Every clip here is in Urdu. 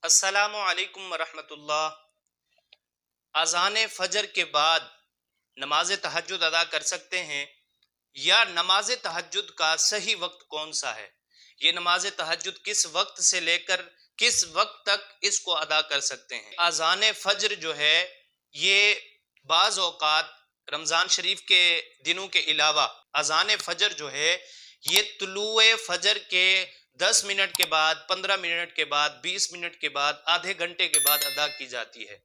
السلام علیکم ورحمۃ اللہ۔ اذان فجر کے بعد نماز تہجد ادا کر سکتے ہیں یا نماز تہجد کا صحیح وقت کون سا ہے؟ یہ نماز تہجد کس وقت سے لے کر کس وقت تک اس کو ادا کر سکتے ہیں؟ اذان فجر جو ہے یہ بعض اوقات رمضان شریف کے دنوں کے علاوہ اذان فجر جو ہے یہ طلوع فجر کے 10 منٹ کے بعد، 15 منٹ کے بعد، 20 منٹ کے بعد، آدھے گھنٹے کے بعد ادا کی جاتی ہے۔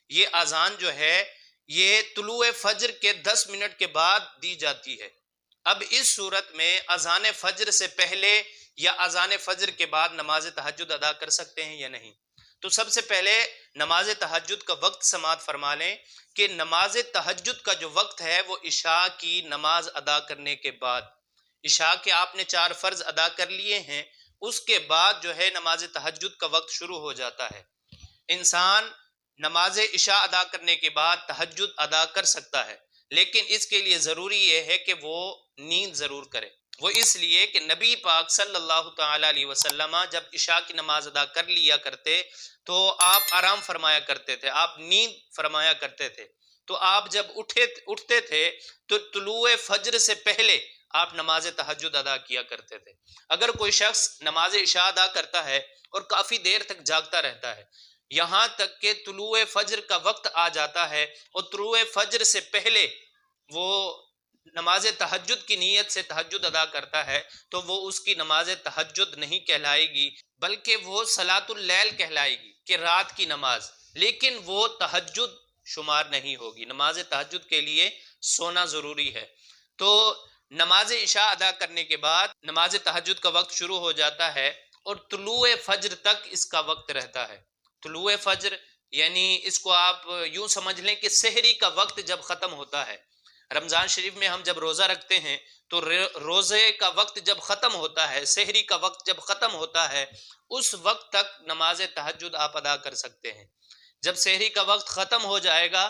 یہ اذان جو ہے یہ طلوع فجر کے 10 منٹ کے بعد دی جاتی ہے۔ اب اس صورت میں اذان فجر سے پہلے یا اذان فجر کے بعد نماز تہجد ادا کر سکتے ہیں یا نہیں؟ تو سب سے پہلے نماز تہجد کا وقت سماعت فرما لیں کہ نماز تہجد کا جو وقت ہے وہ عشاء کی نماز ادا کرنے کے بعد، عشاء کے آپ نے 4 فرض ادا کر لیے ہیں، اس کے بعد جو ہے نماز تہجد کا وقت شروع ہو جاتا ہے۔ انسان نماز عشاء ادا کرنے کے بعد تہجد ادا کر سکتا ہے، لیکن اس کے لیے ضروری یہ ہے کہ وہ نیند ضرور کرے۔ وہ اس لیے کہ نبی پاک صلی اللہ تعالی علیہ وسلم جب عشاء کی نماز ادا کر لیا کرتے تو آپ آرام فرمایا کرتے تھے، آپ نیند فرمایا کرتے تھے۔ تو آپ جب اٹھتے تھے تو طلوع فجر سے پہلے آپ نماز تہجد ادا کیا کرتے تھے۔ اگر کوئی شخص نماز عشاء ادا کرتا ہے اور کافی دیر تک جاگتا رہتا ہے، یہاں تک کہ طلوع فجر کا وقت آ جاتا ہے اور طلوع فجر سے پہلے وہ نماز تہجد کی نیت سے تہجد ادا کرتا ہے، تو وہ اس کی نماز تہجد نہیں کہلائے گی، بلکہ وہ صلاۃ اللیل کہلائے گی کہ رات کی نماز، لیکن وہ تہجد شمار نہیں ہوگی۔ نماز تہجد کے لیے سونا ضروری ہے۔ تو نماز عشاء ادا کرنے کے بعد نماز تہجد کا وقت شروع ہو جاتا ہے اور طلوع فجر تک اس کا وقت رہتا ہے۔ طلوع فجر یعنی اس کو آپ یوں سمجھ لیں کہ سحری کا وقت جب ختم ہوتا ہے۔ رمضان شریف میں ہم جب روزہ رکھتے ہیں تو روزے کا وقت جب ختم ہوتا ہے، سحری کا وقت جب ختم ہوتا ہے، اس وقت تک نماز تہجد آپ ادا کر سکتے ہیں۔ جب سحری کا وقت ختم ہو جائے گا،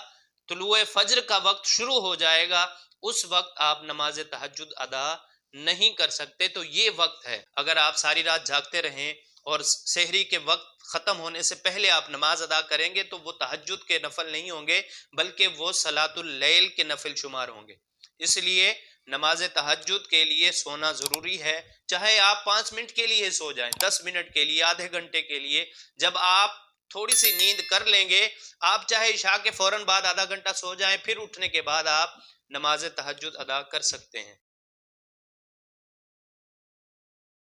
طلوع فجر کا وقت شروع ہو جائے گا، اس وقت آپ نماز تہجد ادا نہیں کر سکتے۔ تو یہ وقت ہے، اگر آپ ساری رات جاگتے رہیں اور سحری کے وقت ختم ہونے سے پہلے آپ نماز ادا کریں گے تو وہ تہجد کے نفل نہیں ہوں گے، بلکہ وہ صلاۃ اللیل کے نفل شمار ہوں گے۔ اس لیے نماز تہجد کے لیے سونا ضروری ہے، چاہے آپ 5 منٹ کے لیے سو جائیں، 10 منٹ کے لیے، آدھے گھنٹے کے لیے۔ جب آپ تھوڑی سی نیند کر لیں گے، آپ چاہے عشاء کے فوراً بعد آدھا گھنٹہ سو جائیں، پھر اٹھنے کے بعد آپ نماز تہجد ادا کر سکتے ہیں۔